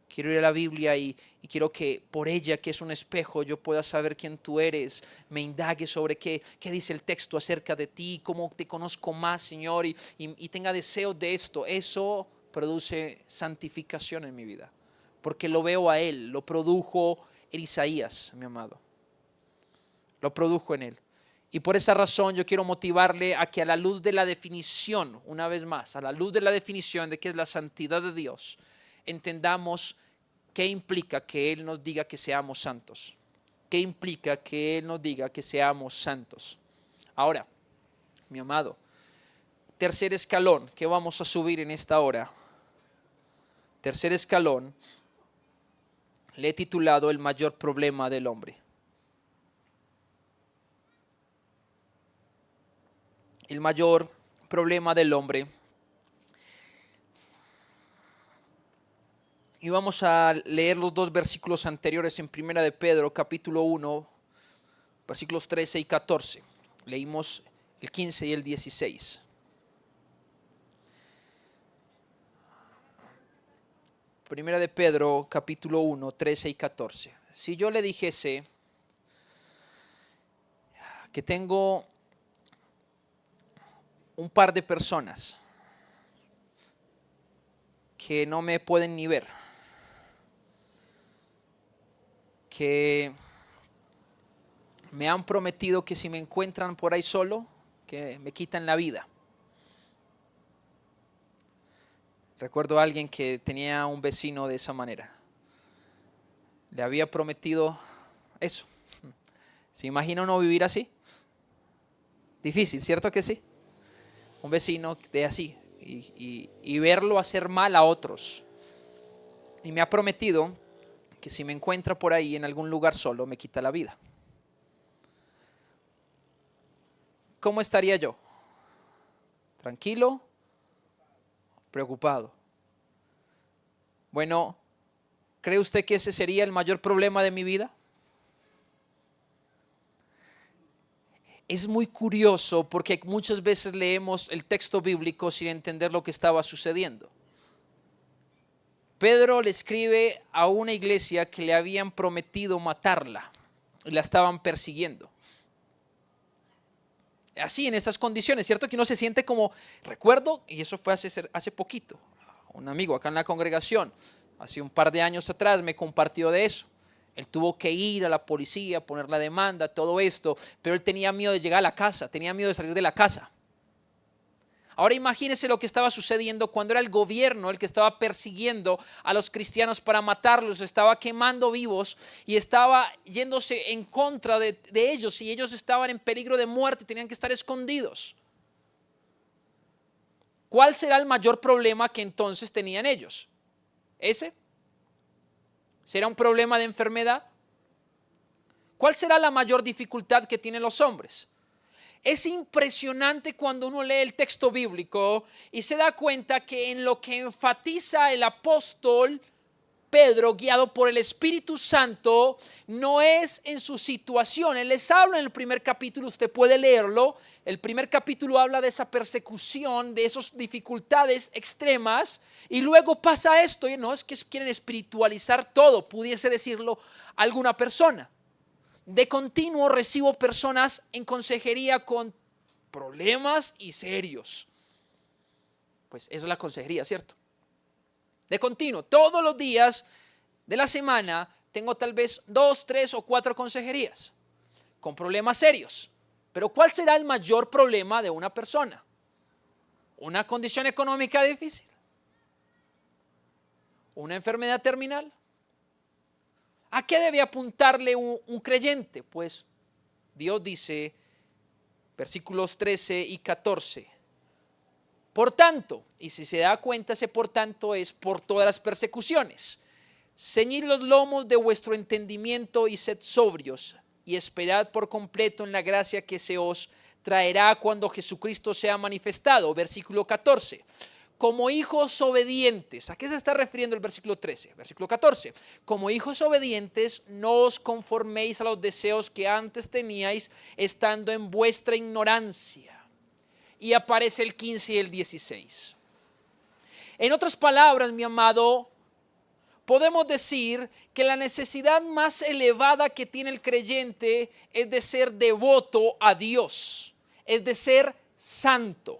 Quiero ir a la Biblia y quiero que por ella, que es un espejo, yo pueda saber quién tú eres. Me indague sobre qué dice el texto acerca de ti, cómo te conozco más, Señor, y tenga deseos de esto. Eso produce santificación en mi vida, porque lo veo a Él, lo produjo en Isaías, mi amado. Lo produjo en Él. Y por esa razón yo quiero motivarle a que a la luz de la definición, una vez más, a la luz de la definición de qué es la santidad de Dios, entendamos qué implica que Él nos diga que seamos santos. ¿Qué implica que Él nos diga que seamos santos? Ahora, mi amado, tercer escalón que vamos a subir en esta hora. Tercer escalón, le he titulado el mayor problema del hombre. El mayor problema del hombre. Y vamos a leer los dos versículos anteriores en 1 de Pedro, capítulo 1, versículos 13 y 14. Leímos el 15 y el 16. Primera de Pedro, capítulo 1, 13 y 14. Si yo le dijese que tengo un par de personas que no me pueden ni ver, que me han prometido que si me encuentran por ahí solo, que me quitan la vida. Recuerdo a alguien que tenía un vecino de esa manera. Le había prometido eso. ¿Se imagina uno vivir así? Difícil, ¿cierto que sí? Un vecino de así y verlo hacer mal a otros. Y me ha prometido que si me encuentra por ahí en algún lugar solo, me quita la vida. ¿Cómo estaría yo? ¿Tranquilo? ¿Preocupado? Bueno, ¿cree usted que ese sería el mayor problema de mi vida? Es muy curioso porque muchas veces leemos el texto bíblico sin entender lo que estaba sucediendo. Pedro le escribe a una iglesia que le habían prometido matarla y la estaban persiguiendo. Así, en esas condiciones, ¿cierto? Que uno se siente como, recuerdo, y eso fue hace poquito, un amigo acá en la congregación, hace un par de años atrás me compartió de eso. Él tuvo que ir a la policía, poner la demanda, todo esto, pero él tenía miedo de llegar a la casa, tenía miedo de salir de la casa. Ahora imagínense lo que estaba sucediendo cuando era el gobierno el que estaba persiguiendo a los cristianos para matarlos, estaba quemando vivos y estaba yéndose en contra de ellos, y ellos estaban en peligro de muerte, tenían que estar escondidos. ¿Cuál será el mayor problema que entonces tenían ellos? ¿Ese? ¿Será un problema de enfermedad? ¿Cuál será la mayor dificultad que tienen los hombres? Es impresionante cuando uno lee el texto bíblico y se da cuenta que en lo que enfatiza el apóstol Pedro, guiado por el Espíritu Santo, no es en su situación. Él les habla en el primer capítulo, usted puede leerlo. El primer capítulo habla de esa persecución, de esas dificultades extremas, y luego pasa esto, y no es que quieren espiritualizar todo, pudiese decirlo alguna persona. De continuo recibo personas en consejería con problemas y serios. Pues eso es la consejería, ¿cierto? De continuo, todos los días de la semana tengo tal vez 2, 3 o 4 consejerías con problemas serios. Pero ¿cuál será el mayor problema de una persona? ¿Una condición económica difícil? ¿Una enfermedad terminal? ¿A qué debe apuntarle un creyente? Pues Dios dice, versículos 13 y 14, Por tanto, y si se da cuenta, ese por tanto es por todas las persecuciones. Ceñid los lomos de vuestro entendimiento y sed sobrios, y esperad por completo en la gracia que se os traerá cuando Jesucristo sea manifestado. Versículo 14. Como hijos obedientes, ¿a qué se está refiriendo el versículo 13? Versículo 14. Como hijos obedientes, no os conforméis a los deseos que antes teníais, estando en vuestra ignorancia. Y aparece el 15 y el 16. En otras palabras, mi amado, podemos decir que la necesidad más elevada que tiene el creyente es de ser devoto a Dios, es de ser santo.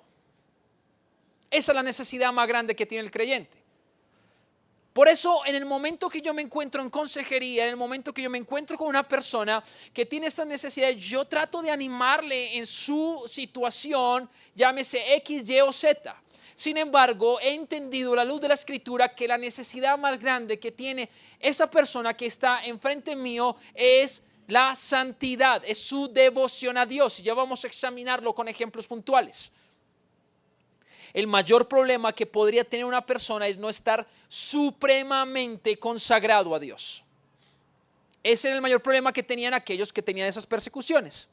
Esa es la necesidad más grande que tiene el creyente. Por eso, en el momento que yo me encuentro en consejería, en el momento que yo me encuentro con una persona que tiene esta necesidad, yo trato de animarle en su situación, llámese X, Y o Z. Sin embargo, he entendido a la luz de la Escritura que la necesidad más grande que tiene esa persona que está enfrente mío es la santidad, es su devoción a Dios. Y ya vamos a examinarlo con ejemplos puntuales. El mayor problema que podría tener una persona es no estar supremamente consagrado a Dios. Ese era el mayor problema que tenían aquellos que tenían esas persecuciones.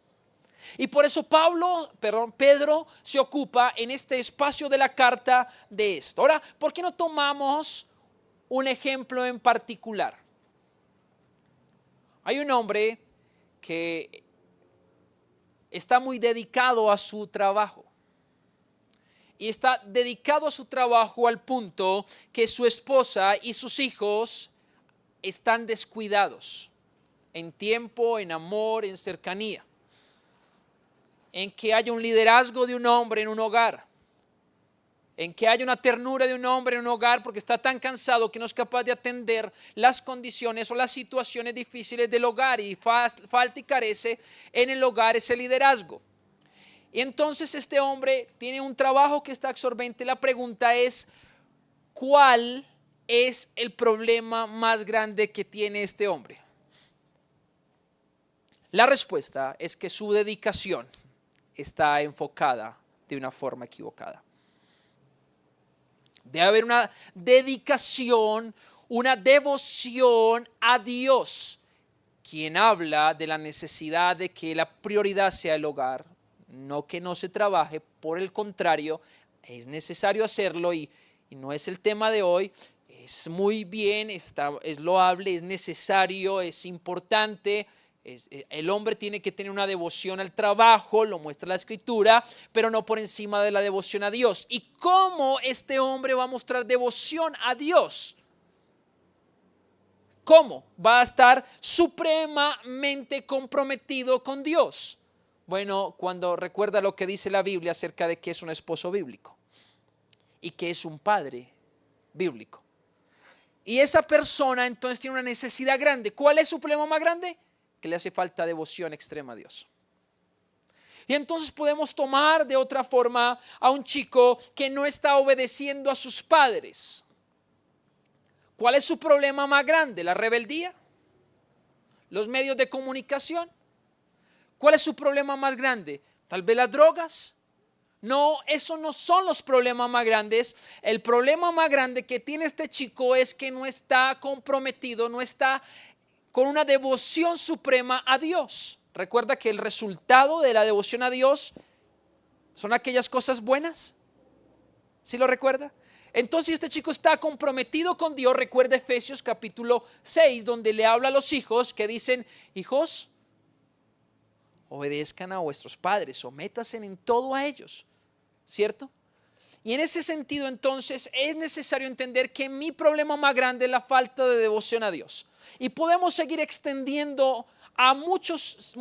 Y por eso Pedro se ocupa en este espacio de la carta de esto. Ahora, ¿por qué no tomamos un ejemplo en particular? Hay un hombre que está muy dedicado a su trabajo. Y está dedicado a su trabajo al punto que su esposa y sus hijos están descuidados en tiempo, en amor, en cercanía. En que haya un liderazgo de un hombre en un hogar. En que haya una ternura de un hombre en un hogar porque está tan cansado que no es capaz de atender las condiciones o las situaciones difíciles del hogar y falta y carece en el hogar ese liderazgo. Y entonces este hombre tiene un trabajo que está absorbente. La pregunta es, ¿cuál es el problema más grande que tiene este hombre? La respuesta es que su dedicación está enfocada de una forma equivocada. Debe haber una dedicación, una devoción a Dios, quien habla de la necesidad de que la prioridad sea el hogar. No que no se trabaje, por el contrario, es necesario hacerlo y no es el tema de hoy. Es muy bien, es loable, es necesario, es importante. El hombre tiene que tener una devoción al trabajo, lo muestra la Escritura, pero no por encima de la devoción a Dios. ¿Y cómo este hombre va a mostrar devoción a Dios? ¿Cómo? Va a estar supremamente comprometido con Dios. Bueno, cuando recuerda lo que dice la Biblia acerca de que es un esposo bíblico y que es un padre bíblico. Y esa persona entonces tiene una necesidad grande. ¿Cuál es su problema más grande? Que le hace falta devoción extrema a Dios. Y entonces podemos tomar de otra forma a un chico que no está obedeciendo a sus padres. ¿Cuál es su problema más grande? ¿La rebeldía? ¿Los medios de comunicación? ¿Cuál es su problema más grande? ¿Tal vez las drogas? No, esos no son los problemas más grandes. El problema más grande que tiene este chico es que no está comprometido, no está con una devoción suprema a Dios. Recuerda que el resultado de la devoción a Dios son aquellas cosas buenas. ¿Sí lo recuerda? Entonces, si este chico está comprometido con Dios, recuerda Efesios capítulo 6, donde le habla a los hijos que dicen, hijos, obedezcan a vuestros padres, sométanse en todo a ellos, ¿cierto? Y en ese sentido entonces es necesario entender que mi problema más grande es la falta de devoción a Dios. Y podemos seguir extendiendo a muchos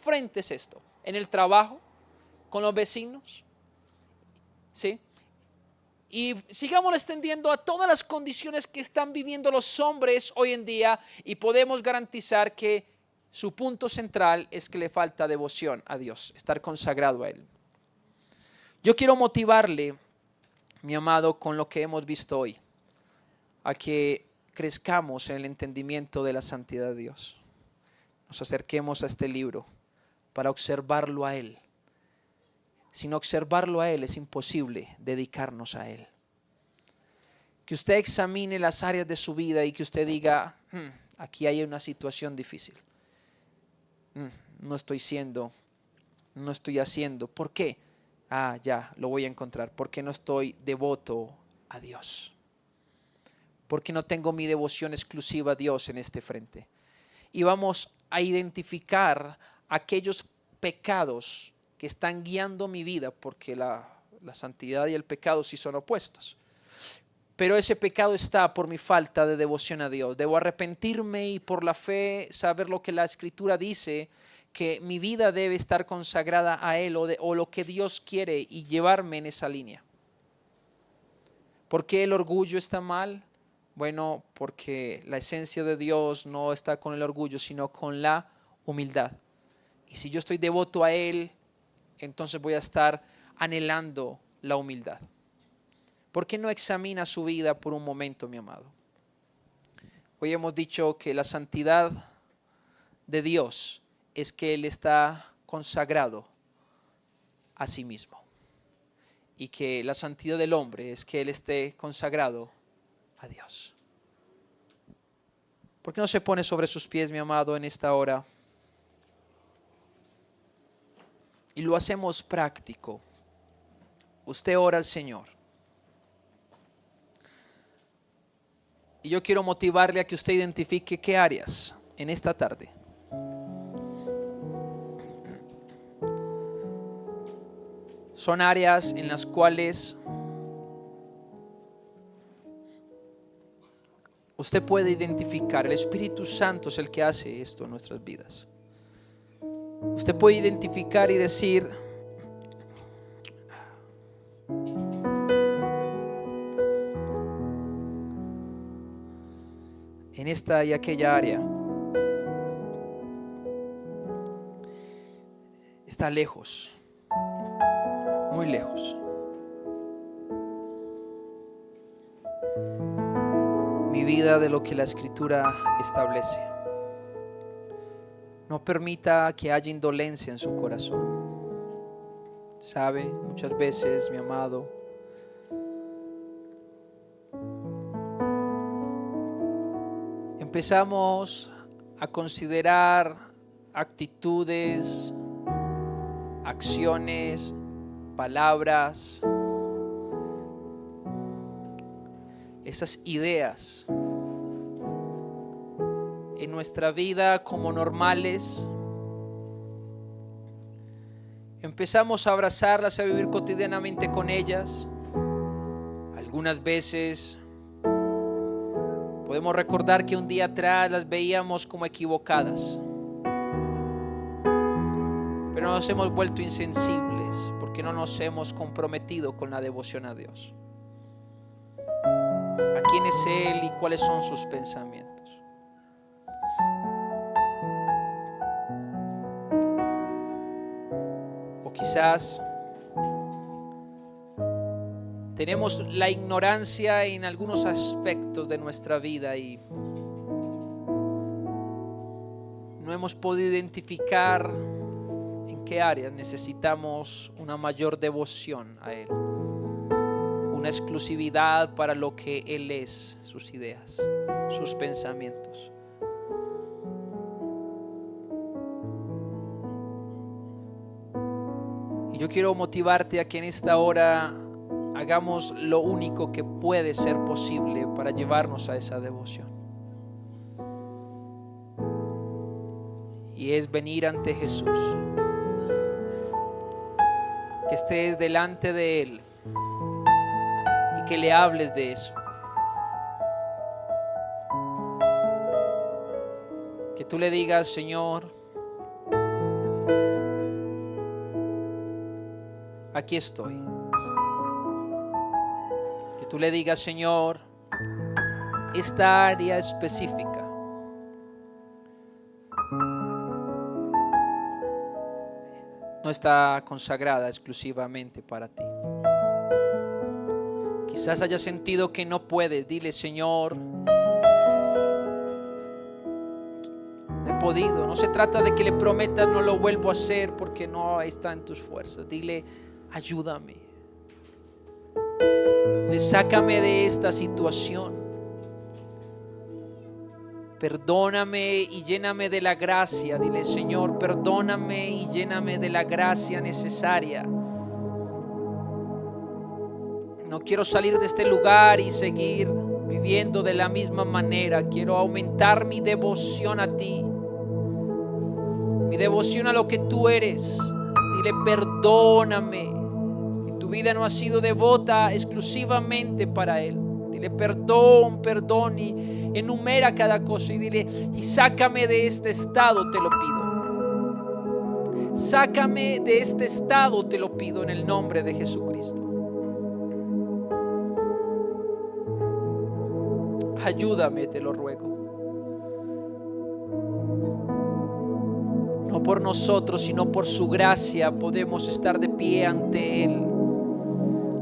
frentes esto. En el trabajo, con los vecinos, ¿sí? Y sigamos extendiendo a todas las condiciones que están viviendo los hombres hoy en día y podemos garantizar que su punto central es que le falta devoción a Dios, estar consagrado a Él. Yo quiero motivarle, mi amado, con lo que hemos visto hoy, a que crezcamos en el entendimiento de la santidad de Dios. Nos acerquemos a este libro para observarlo a Él, sin observarlo a Él es imposible dedicarnos a Él. Que usted examine las áreas de su vida y que usted diga, aquí hay una situación difícil. No estoy haciendo. ¿Por qué? Ya, lo voy a encontrar. Porque no estoy devoto a Dios. Porque no tengo mi devoción exclusiva a Dios en este frente. Y vamos a identificar aquellos pecados que están guiando mi vida, porque la santidad y el pecado sí son opuestos. Pero ese pecado está por mi falta de devoción a Dios. Debo arrepentirme y por la fe saber lo que la Escritura dice, que mi vida debe estar consagrada a Él o lo que Dios quiere y llevarme en esa línea. ¿Por qué el orgullo está mal? Bueno, porque la esencia de Dios no está con el orgullo, sino con la humildad. Y si yo estoy devoto a Él, entonces voy a estar anhelando la humildad. ¿Por qué no examina su vida por un momento, mi amado? Hoy hemos dicho que la santidad de Dios es que Él está consagrado a sí mismo. Y que la santidad del hombre es que Él esté consagrado a Dios. ¿Por qué no se pone sobre sus pies, mi amado, en esta hora? Y lo hacemos práctico. Usted ora al Señor. Y yo quiero motivarle a que usted identifique qué áreas en esta tarde son áreas en las cuales usted puede identificar. El Espíritu Santo es el que hace esto en nuestras vidas. Usted puede identificar y decir, en esta y aquella área está lejos, muy lejos. Mi vida de lo que la Escritura establece. No permita que haya indolencia en su corazón. Sabe, muchas veces, mi amado, empezamos a considerar actitudes, acciones, palabras, esas ideas en nuestra vida como normales. Empezamos a abrazarlas, a vivir cotidianamente con ellas. Algunas veces podemos recordar que un día atrás las veíamos como equivocadas, pero nos hemos vuelto insensibles porque no nos hemos comprometido con la devoción a Dios. ¿A quién es Él y cuáles son sus pensamientos? O quizás tenemos la ignorancia en algunos aspectos de nuestra vida y no hemos podido identificar en qué áreas necesitamos una mayor devoción a Él, una exclusividad para lo que Él es, sus ideas, sus pensamientos. Y yo quiero motivarte a que en esta hora hagamos lo único que puede ser posible para llevarnos a esa devoción. Y es venir ante Jesús. Que estés delante de Él y que le hables de eso. Que tú le digas, Señor, aquí estoy. Que tú le digas, Señor, esta área específica no está consagrada exclusivamente para ti. Quizás hayas sentido que no puedes. Dile, Señor, no he podido. No se trata de que le prometas no lo vuelvo a hacer porque no está en tus fuerzas. Dile, ayúdame. Sácame de esta situación. Perdóname y lléname de la gracia. Dile, Señor, perdóname y lléname de la gracia necesaria. No quiero salir de este lugar y seguir viviendo de la misma manera. Quiero aumentar mi devoción a ti, mi devoción a lo que tú eres. Dile, perdóname. Si tu vida no ha sido devota exclusivamente para Él, dile perdón, perdón, y enumera cada cosa y dile, y sácame de este estado, te lo pido. Sácame de este estado, te lo pido en el nombre de Jesucristo. Ayúdame, te lo ruego. No por nosotros, sino por su gracia podemos estar de pie ante Él.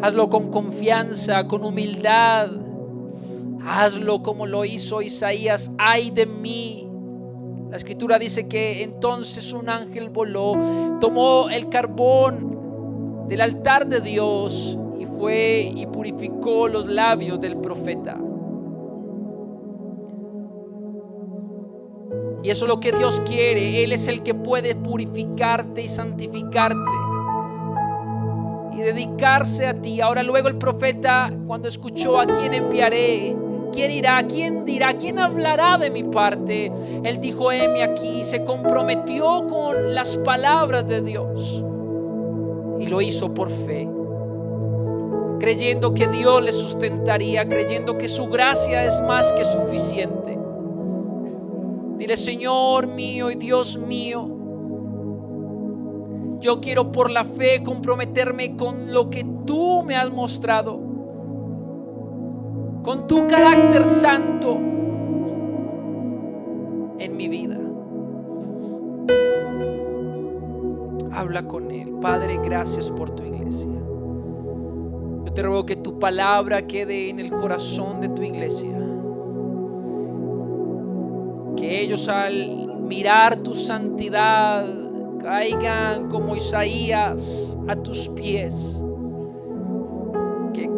Hazlo con confianza, con humildad. Hazlo como lo hizo Isaías. Ay de mí. La escritura dice que entonces un ángel voló, tomó el carbón del altar de Dios y fue y purificó los labios del profeta. Y eso es lo que Dios quiere. Él es el que puede purificarte y santificarte y dedicarse a ti. Ahora luego el profeta, cuando escuchó a quién enviaré, quién irá, quién dirá, quién hablará de mi parte, él dijo, heme aquí. Se comprometió con las palabras de Dios y lo hizo por fe, creyendo que Dios le sustentaría, creyendo que su gracia es más que suficiente. Dile, Señor mío y Dios mío, yo quiero por la fe comprometerme con lo que tú me has mostrado, con tu carácter santo en mi vida. Habla con Él. Padre, gracias por tu iglesia. Yo te ruego que tu palabra quede en el corazón de tu iglesia. Que ellos al mirar tu santidad caigan como Isaías a tus pies. Que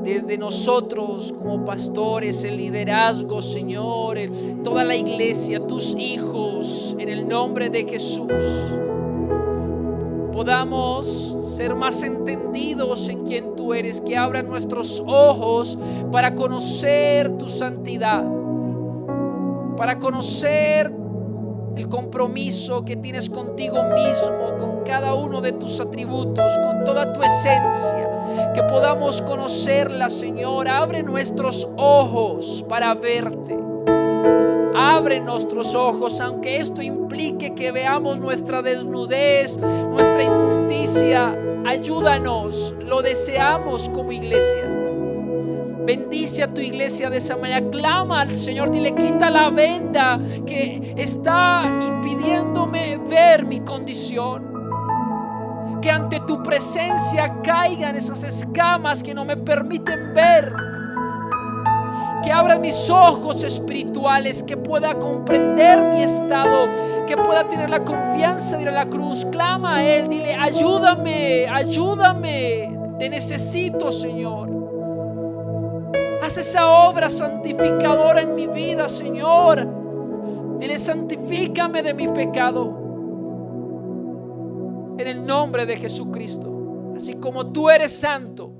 desde nosotros como pastores, el liderazgo, Señor, toda la iglesia, tus hijos, en el nombre de Jesús, podamos ser más entendidos en quién tú eres. Que abran nuestros ojos para conocer tu santidad, para conocer el compromiso que tienes contigo mismo, con cada uno de tus atributos, con toda tu esencia. Que podamos conocerla, Señor. Abre nuestros ojos para verte. Abre nuestros ojos, aunque esto implique que veamos nuestra desnudez, nuestra inmundicia. Ayúdanos, lo deseamos como iglesia. Bendice a tu iglesia de esa manera. Clama al Señor, dile, quita la venda que está impidiéndome ver mi condición. Que ante tu presencia caigan esas escamas que no me permiten ver. Que abran mis ojos espirituales, que pueda comprender mi estado, que pueda tener la confianza de ir a la cruz. Clama a Él, dile, ayúdame, ayúdame, te necesito, Señor. Haz esa obra santificadora en mi vida, Señor. Dile, santifícame de mi pecado. En el nombre de Jesucristo. Así como tú eres santo,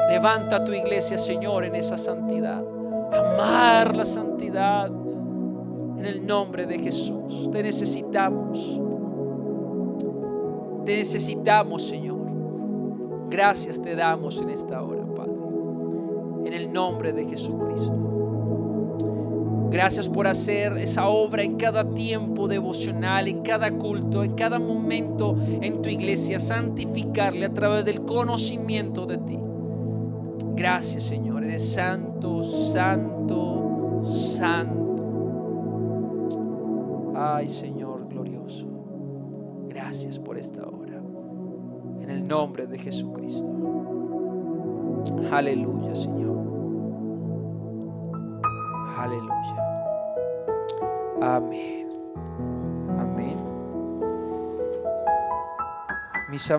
levanta tu iglesia, Señor, en esa santidad. Amar la santidad. En el nombre de Jesús. Te necesitamos. Te necesitamos, Señor. Gracias te damos en esta hora, Padre. En el nombre de Jesucristo. Gracias por hacer esa obra en cada tiempo devocional, en cada culto, en cada momento en tu iglesia. Santificarle a través del conocimiento de ti. Gracias, Señor. Eres santo, santo, santo. Ay, Señor glorioso. Gracias por esta hora. En el nombre de Jesucristo. Aleluya, Señor. Aleluya. Amén. Amén. Mis amados.